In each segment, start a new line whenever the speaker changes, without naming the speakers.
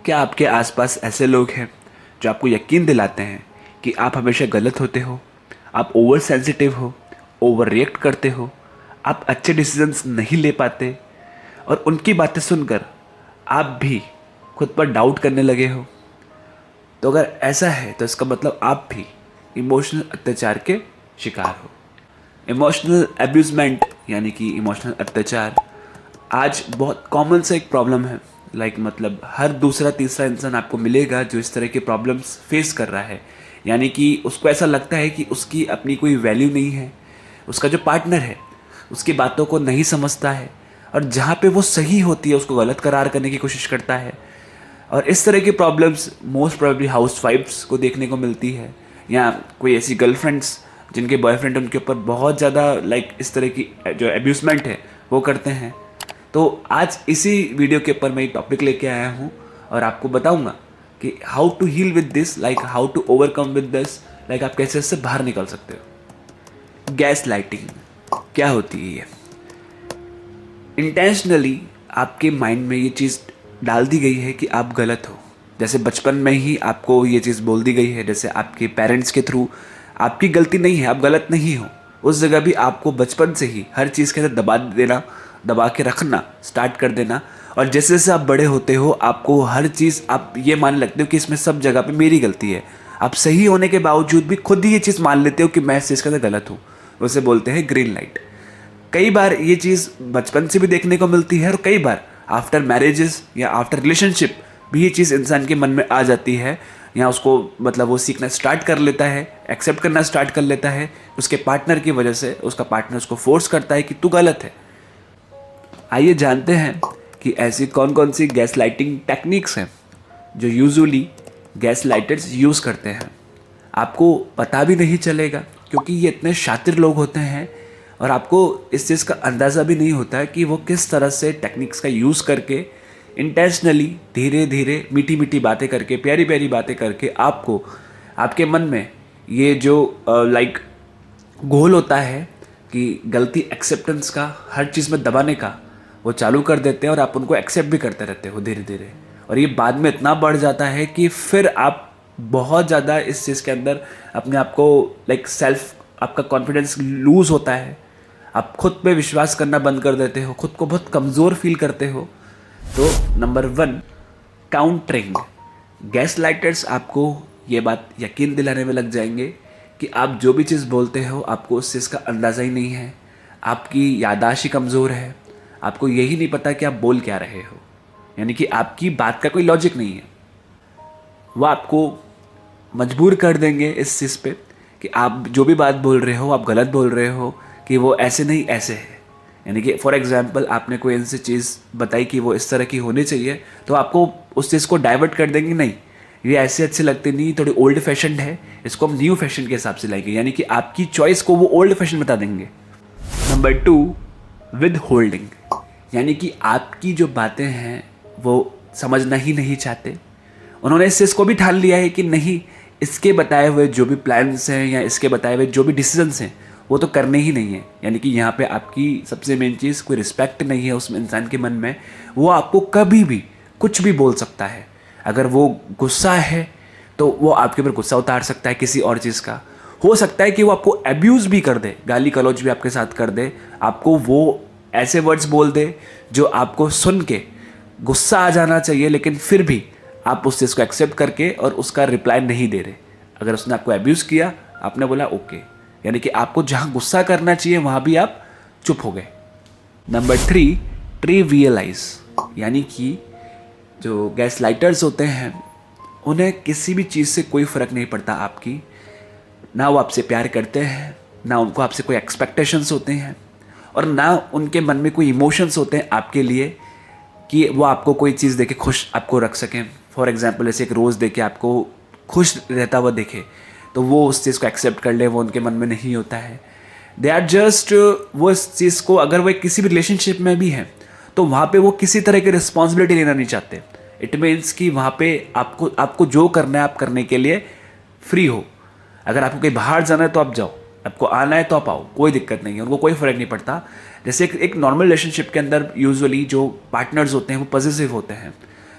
क्या आपके आसपास ऐसे लोग हैं जो आपको यकीन दिलाते हैं कि आप हमेशा गलत होते हो, आप ओवर सेंसिटिव हो, ओवर रिएक्ट करते हो, आप अच्छे डिसीजंस नहीं ले पाते, और उनकी बातें सुनकर आप भी खुद पर डाउट करने लगे हो? तो अगर ऐसा है तो इसका मतलब आप भी इमोशनल अत्याचार के शिकार हो। इमोशनल अब्यूजमेंट यानी कि इमोशनल अत्याचार आज बहुत कॉमन सा एक प्रॉब्लम है। मतलब हर दूसरा तीसरा इंसान आपको मिलेगा जो इस तरह के प्रॉब्लम्स फेस कर रहा है। यानी कि उसको ऐसा लगता है कि उसकी अपनी कोई वैल्यू नहीं है, उसका जो पार्टनर है उसकी बातों को नहीं समझता है, और जहाँ पे वो सही होती है उसको गलत करार करने की कोशिश करता है। और इस तरह की प्रॉब्लम्स मोस्ट प्रोबेबली हाउस वाइफ्स को देखने को मिलती है, या कोई ऐसी गर्लफ्रेंड्स जिनके बॉयफ्रेंड उनके ऊपर बहुत ज़्यादा इस तरह की जो अब्यूजमेंट है वो करते हैं। तो आज इसी वीडियो के ऊपर मैं एक टॉपिक लेके आया हूँ और आपको बताऊंगा कि how to heal with this, how to overcome with this, आप कैसे इससे बाहर निकल सकते हो। गैस लाइटिंग क्या होती है? ये इंटेंशनली आपके माइंड में ये चीज़ डाल दी गई है कि आप गलत हो। जैसे बचपन में ही आपको ये चीज़ बोल दी गई है, जैसे आपके पेरेंट्स के थ्रू आपकी गलती नहीं है, आप गलत नहीं हो, उस जगह भी आपको बचपन से ही हर चीज़ के अंदर दबा देना, दबा के रखना स्टार्ट कर देना। और जैसे जैसे आप बड़े होते हो आपको हर चीज़ आप ये मान लगते हो कि इसमें सब जगह पे मेरी गलती है। आप सही होने के बावजूद भी खुद ही ये चीज़ मान लेते हो कि मैं इस चीज़ के अंदर गलत हूँ। उसे बोलते हैं ग्रीन लाइट। कई बार ये चीज़ बचपन से भी देखने को मिलती है, और कई बार आफ्टर मैरिजेस या आफ्टर रिलेशनशिप भी ये चीज़ इंसान के मन में आ जाती है, या उसको वो सीखना स्टार्ट कर लेता है, एक्सेप्ट करना स्टार्ट कर लेता है उसके पार्टनर की वजह से। उसका पार्टनर उसको फोर्स करता है कि तू गलत है। आइए जानते हैं कि ऐसी कौन कौन सी गैस लाइटिंग टेक्निक्स हैं जो यूजुअली गैस लाइटर्स यूज़ करते हैं। आपको पता भी नहीं चलेगा क्योंकि ये इतने शातिर लोग होते हैं, और आपको इस चीज़ का अंदाज़ा भी नहीं होता है कि वो किस तरह से टेक्निक्स का यूज़ करके इंटेंशनली धीरे धीरे मीठी मीठी बातें करके, प्यारी प्यारी बातें करके आपको आपके मन में ये जो घोल होता है कि गलती एक्सेप्टेंस का, हर चीज़ में दबाने का, वो चालू कर देते हैं, और आप उनको एक्सेप्ट भी करते रहते हो धीरे धीरे। और ये बाद में इतना बढ़ जाता है कि फिर आप बहुत ज़्यादा इस चीज़ के अंदर अपने आप को सेल्फ, आपका कॉन्फिडेंस लूज़ होता है, आप खुद पे विश्वास करना बंद कर देते हो, खुद को बहुत कमज़ोर फील करते हो। तो नंबर 1, काउंटरिंग। गैस लाइटर्स आपको ये बात यकीन दिलाने में लग जाएंगे कि आप जो भी चीज़ बोलते हो आपको उस चीज़ का अंदाज़ा ही नहीं है, आपकी याददाश्त ही कमज़ोर है, आपको यही नहीं पता कि आप बोल क्या रहे हो, यानी कि आपकी बात का कोई लॉजिक नहीं है। वो आपको मजबूर कर देंगे इस चीज़ पे कि आप जो भी बात बोल रहे हो आप गलत बोल रहे हो, कि वो ऐसे नहीं ऐसे है। यानी कि फॉर एग्जांपल आपने कोई ऐसी चीज़ बताई कि वो इस तरह की होनी चाहिए, तो आपको उस चीज़ को डाइवर्ट कर देंगे, नहीं ये ऐसे अच्छे लगते नहीं, थोड़ी ओल्ड फैशन है, इसको हम न्यू फैशन के हिसाब से लाएंगे। यानी कि आपकी चॉइस को वो ओल्ड फैशन बता देंगे। Number 2, with holding. यानी कि आपकी जो बातें हैं वो समझना ही नहीं चाहते। उन्होंने इस चीज़ को भी ठान लिया है कि नहीं, इसके बताए हुए जो भी प्लान्स हैं या इसके बताए हुए जो भी डिसीजंस हैं वो तो करने ही नहीं है। यानी कि यहाँ पे आपकी सबसे मेन चीज़, कोई रिस्पेक्ट नहीं है उस इंसान के मन में। वो आपको कभी भी कुछ भी बोल सकता है। अगर वो गुस्सा है तो वो आपके ऊपर गुस्सा उतार सकता है किसी और चीज़ का। हो सकता है कि वो आपको अब्यूज़ भी कर दे, गाली गलौज भी आपके साथ कर दे, आपको वो ऐसे वर्ड्स बोल दे जो आपको सुन के गुस्सा आ जाना चाहिए, लेकिन फिर भी आप उस चीज़ को एक्सेप्ट करके और उसका रिप्लाई नहीं दे रहे। अगर उसने आपको अब्यूज़ किया, आपने बोला ओके, यानी कि आपको जहाँ गुस्सा करना चाहिए वहाँ भी आप चुप हो गए। Number 3, trivialise. यानी कि जो गैस लाइटर्स होते हैं उन्हें किसी भी चीज़ से कोई फ़र्क नहीं पड़ता आपकी, ना वो आपसे प्यार करते हैं, ना उनको आपसे कोई एक्सपेक्टेशंस होते हैं, और ना उनके मन में कोई इमोशंस होते हैं आपके लिए कि वो आपको कोई चीज़ देके खुश आपको रख सकें। फॉर एग्जांपल जैसे एक रोज़ देके आपको खुश रहता हुआ देखे तो वो उस चीज़ को एक्सेप्ट कर ले, वो उनके मन में नहीं होता है। दे आर जस्ट, वो इस चीज़ को, अगर वो किसी भी रिलेशनशिप में भी हैं तो वहाँ पे वो किसी तरह की रिस्पॉन्सिबिलिटी लेना नहीं चाहते। इट मीन्स कि वहाँ पे आपको जो करना है आप करने के लिए फ्री हो। अगर आपको कहीं बाहर जाना है तो आप जाओ, आपको आना है तो आप आओ, कोई दिक्कत नहीं है, उनको कोई फ़र्क नहीं पड़ता। जैसे एक नॉर्मल रिलेशनशिप के अंदर यूजुअली जो पार्टनर्स होते हैं वो पॉजिटिव होते हैं,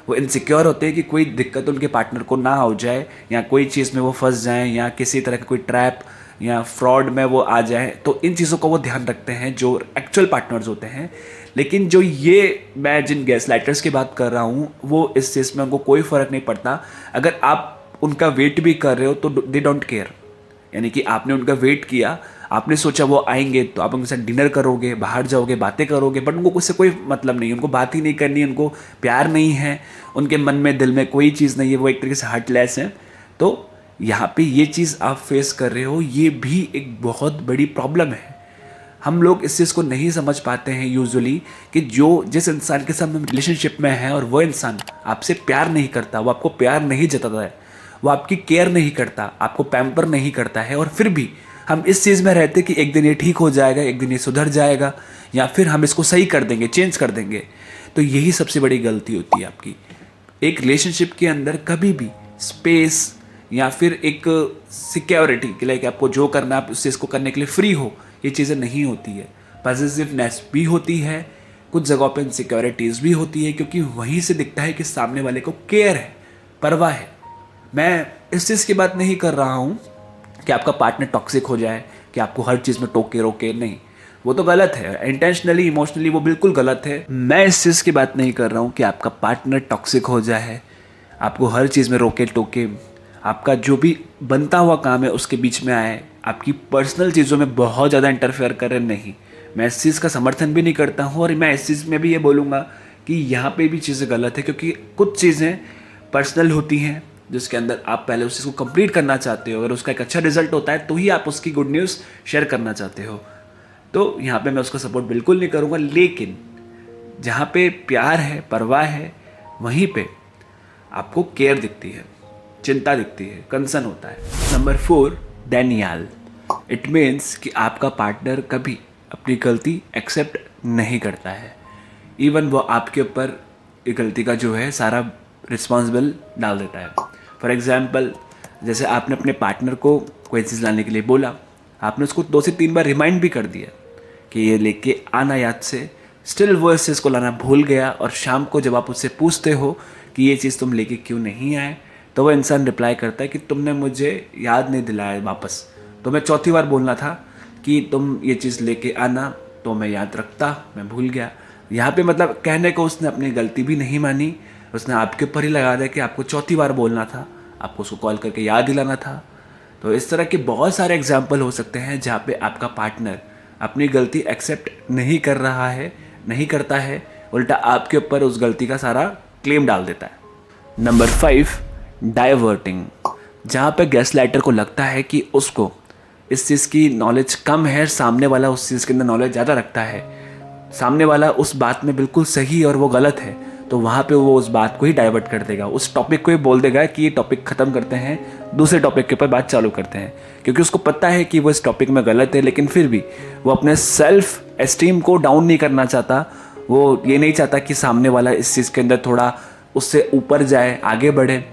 वो इनसिक्योर होते हैं कि कोई दिक्कत उनके पार्टनर को ना हो जाए, या कोई चीज़ में वो फंस जाएं, या किसी तरह का कोई ट्रैप या फ्रॉड में वो आ जाए। तो इन चीज़ों का वो ध्यान रखते हैं जो एक्चुअल पार्टनर्स होते हैं। लेकिन जो ये मैं जिन गैसलाइटर्स की बात कर रहा हूँ, वो इस चीज़ में उनको कोई फ़र्क नहीं पड़ता। अगर आप उनका वेट भी कर रहे हो तो दे डोंट केयर। यानी कि आपने उनका वेट किया, आपने सोचा वो आएंगे तो आप उनके साथ डिनर करोगे, बाहर जाओगे, बातें करोगे, बट उनको उससे कोई मतलब नहीं, उनको बात ही नहीं करनी, उनको प्यार नहीं है, उनके मन में दिल में कोई चीज़ नहीं है, वो एक तरीके से हार्टलेस हैं। तो यहाँ पे ये चीज़ आप फेस कर रहे हो, ये भी एक बहुत बड़ी प्रॉब्लम है। हम लोग इस चीज़ को नहीं समझ पाते हैं यूजुअली कि जो जिस इंसान के साथ हम रिलेशनशिप में हैं और वो इंसान आपसे प्यार नहीं करता, वो आपको प्यार नहीं जताता है, वो आपकी केयर नहीं करता, आपको पैम्पर नहीं करता है, और फिर भी हम इस चीज़ में रहते कि एक दिन ये ठीक हो जाएगा, एक दिन ये सुधर जाएगा, या फिर हम इसको सही कर देंगे, चेंज कर देंगे। तो यही सबसे बड़ी गलती होती है आपकी। एक रिलेशनशिप के अंदर कभी भी स्पेस या फिर एक सिक्योरिटी के लिए कि आपको जो करना है आप उस चीज़ को करने के लिए फ्री हो, ये चीज़ें नहीं होती है। पॉजिटिवनेस भी होती है, कुछ जगहों पे इनसिक्योरिटीज़ भी होती है, क्योंकि वहीं से दिखता है कि सामने वाले को केयर है, परवाह है। मैं इस चीज़ की बात नहीं कर रहा हूँ कि आपका पार्टनर टॉक्सिक हो जाए, कि आपको हर चीज़ में टोके रोके, नहीं, वो तो गलत है, इंटेंशनली इमोशनली वो बिल्कुल गलत है। मैं इस चीज़ की बात नहीं कर रहा हूँ कि आपका पार्टनर टॉक्सिक हो जाए, आपको हर चीज़ में रोके टोके, आपका जो भी बनता हुआ काम है उसके बीच में आए, आपकी पर्सनल चीज़ों में बहुत ज़्यादा इंटरफेयर करे, नहीं। मैं इस चीज़ का समर्थन भी नहीं करता हूँ, और मैं इस चीज़ में भी ये बोलूँगा कि यहाँ पे भी चीज़ें गलत है, क्योंकि कुछ चीज़ें पर्सनल होती हैं जिसके अंदर आप पहले उस चीज़ को कंप्लीट करना चाहते हो, अगर उसका एक अच्छा रिजल्ट होता है तो ही आप उसकी गुड न्यूज़ शेयर करना चाहते हो। तो यहाँ पे मैं उसका सपोर्ट बिल्कुल नहीं करूँगा, लेकिन जहाँ पे प्यार है, परवाह है, वहीं पे आपको केयर दिखती है, चिंता दिखती है, कंसर्न होता है। Number 4, Daniel. इट मीन्स कि आपका पार्टनर कभी अपनी गलती एक्सेप्ट नहीं करता है। इवन वो आपके ऊपर गलती का जो है सारा रिस्पॉन्सिबल डाल देता है। फॉर एग्जाम्पल, जैसे आपने अपने पार्टनर को कोई चीज़ लाने के लिए बोला, आपने उसको 2 से 3 बार रिमाइंड भी कर दिया कि ये लेके आना याद से, स्टिल वो इस चीज़ को लाना भूल गया, और शाम को जब आप उससे पूछते हो कि ये चीज़ तुम लेके क्यों नहीं आए, तो वो इंसान रिप्लाई करता है कि तुमने मुझे याद नहीं दिलाया वापस, तो मैं चौथी बार बोलना था कि तुम ये चीज़ लेके आना, तो मैं याद रखता, मैं भूल गया। यहाँ पे मतलब कहने को उसने अपनी गलती भी नहीं मानी, उसने आपके ऊपर ही लगा दिया कि आपको चौथी बार बोलना था, आपको उसको कॉल करके याद दिलाना था। तो इस तरह के बहुत सारे एग्जाम्पल हो सकते हैं जहाँ पे आपका पार्टनर अपनी गलती एक्सेप्ट नहीं कर रहा है, नहीं करता है, उल्टा आपके ऊपर उस गलती का सारा क्लेम डाल देता है। Number 5, diverting. जहाँ पे गैसलाइटर को लगता है कि उसको इस चीज़ की नॉलेज कम है, सामने वाला उस चीज़ के अंदर नॉलेज ज़्यादा रखता है, सामने वाला उस बात में बिल्कुल सही और वो गलत है, तो वहाँ पे वो उस बात को ही डाइवर्ट कर देगा, उस टॉपिक को ही बोल देगा कि ये टॉपिक ख़त्म करते हैं, दूसरे टॉपिक के ऊपर बात चालू करते हैं, क्योंकि उसको पता है कि वो इस टॉपिक में गलत है, लेकिन फिर भी वो अपने सेल्फ एस्टीम को डाउन नहीं करना चाहता। वो ये नहीं चाहता कि सामने वाला इस चीज़ के अंदर थोड़ा उससे ऊपर जाए, आगे बढ़े।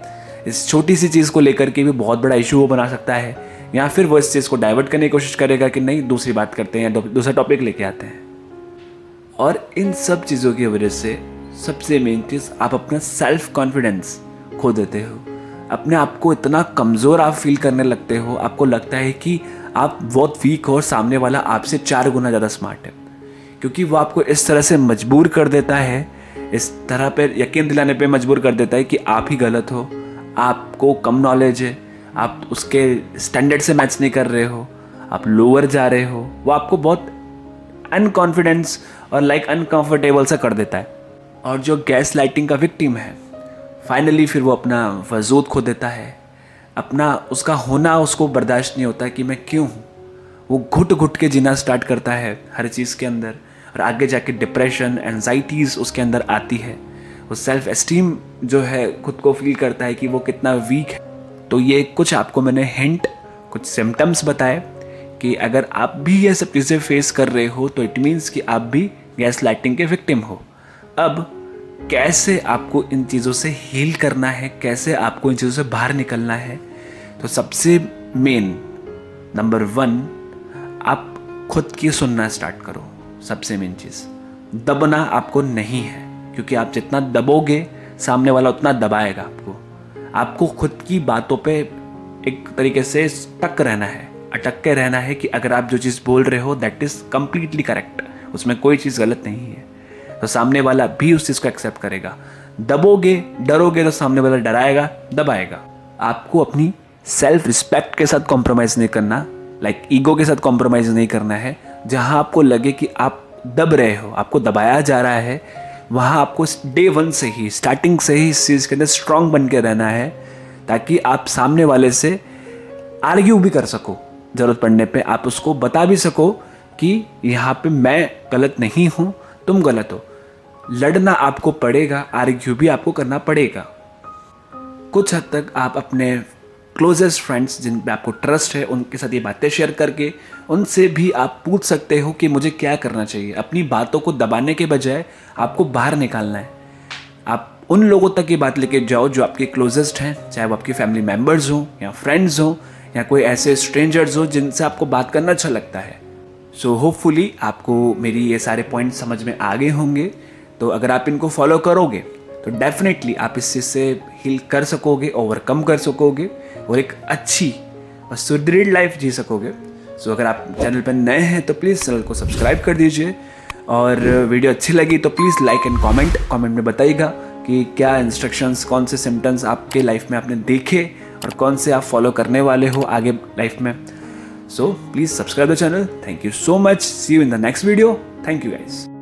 इस छोटी सी चीज़ को लेकर के भी बहुत बड़ा इशू वो बना सकता है, या फिर वो इस चीज़ को डाइवर्ट करने की कोशिश करेगा कि नहीं, दूसरी बात करते हैं, दूसरा टॉपिक लेके आते हैं। और इन सब चीज़ों की वजह से सबसे मेन चीज़, आप अपना सेल्फ कॉन्फिडेंस खो देते हो, अपने आप को इतना कमज़ोर आप फील करने लगते हो, आपको लगता है कि आप बहुत वीक हो और सामने वाला आपसे 4 गुना ज़्यादा स्मार्ट है, क्योंकि वो आपको इस तरह से मजबूर कर देता है, इस तरह पे यकीन दिलाने पे मजबूर कर देता है कि आप ही गलत हो, आपको कम नॉलेज है, आप उसके स्टैंडर्ड से मैच नहीं कर रहे हो, आप लोअर जा रहे हो। वो आपको बहुत अनकॉन्फिडेंस और अनकंफर्टेबल सा कर देता है। और जो गैस लाइटिंग का विक्टिम है, फाइनली फिर वो अपना वजूद खो देता है, अपना उसका होना उसको बर्दाश्त नहीं होता कि मैं क्यों हूँ। वो घुट घुट के जीना स्टार्ट करता है हर चीज़ के अंदर, और आगे जाके डिप्रेशन, एंजाइटीज़ उसके अंदर आती है। वो सेल्फ एस्टीम जो है खुद को फील करता है कि वो कितना वीक है। तो ये कुछ आपको मैंने हिंट, कुछ सिम्टम्स बताए कि अगर आप भी ये सब चीज़ें फेस कर रहे हो तो इट मीन्स कि आप भी गैस लाइटिंग के विक्टिम हो। अब कैसे आपको इन चीज़ों से हील करना है, कैसे आपको इन चीज़ों से बाहर निकलना है, तो सबसे मेन नंबर 1, आप खुद की सुनना स्टार्ट करो। सबसे मेन चीज़, दबना आपको नहीं है, क्योंकि आप जितना दबोगे सामने वाला उतना दबाएगा आपको। आपको खुद की बातों पे एक तरीके से स्टक रहना है, अटक के रहना है कि अगर आप जो चीज़ बोल रहे हो दैट इज़ कम्प्लीटली करेक्ट, उसमें कोई चीज़ गलत नहीं है, तो सामने वाला भी उस चीज़ को एक्सेप्ट करेगा। दबोगे, डरोगे तो सामने वाला डराएगा, दबाएगा। आपको अपनी सेल्फ रिस्पेक्ट के साथ कॉम्प्रोमाइज़ नहीं करना, लाइक ईगो के साथ कॉम्प्रोमाइज़ नहीं करना है। जहाँ आपको लगे कि आप दब रहे हो, आपको दबाया जा रहा है, वहाँ आपको डे 1 से ही, स्टार्टिंग से ही इस चीज़ के अंदर स्ट्रांग बन के रहना है, ताकि आप सामने वाले से आर्ग्यू भी कर सको। ज़रूरत पड़ने पे आप उसको बता भी सको कि यहाँ पे मैं गलत नहीं हूँ, तुम गलत हो। लड़ना आपको पड़ेगा, आर्ग्यू भी आपको करना पड़ेगा। कुछ हद तक आप अपने क्लोजेस्ट फ्रेंड्स जिन पे आपको ट्रस्ट है उनके साथ ये बातें शेयर करके उनसे भी आप पूछ सकते हो कि मुझे क्या करना चाहिए। अपनी बातों को दबाने के बजाय आपको बाहर निकालना है। आप उन लोगों तक ये बात लेके जाओ जो आपके क्लोजेस्ट हैं, चाहे वो आपकी फैमिली मेम्बर्स हों या फ्रेंड्स हों या कोई ऐसे स्ट्रेंजर्स हो जिनसे आपको बात करना अच्छा लगता है। सो होपफुली आपको मेरी ये सारे पॉइंट समझ में आ गए होंगे। तो अगर आप इनको फॉलो करोगे तो डेफिनेटली आप इस चीज़ से हील कर सकोगे, ओवरकम कर सकोगे और एक अच्छी और सुदृढ़ लाइफ जी सकोगे। सो अगर आप चैनल पर नए हैं तो प्लीज़ चैनल को सब्सक्राइब कर दीजिए, और वीडियो अच्छी लगी तो प्लीज़ लाइक एंड कमेंट में बताइएगा कि क्या इंस्ट्रक्शंस, कौन से सिम्टम्स आपके लाइफ में आपने देखे और कौन से आप फॉलो करने वाले हो आगे लाइफ में। So please subscribe the channel. Thank you so much. See you in the next video. Thank you guys.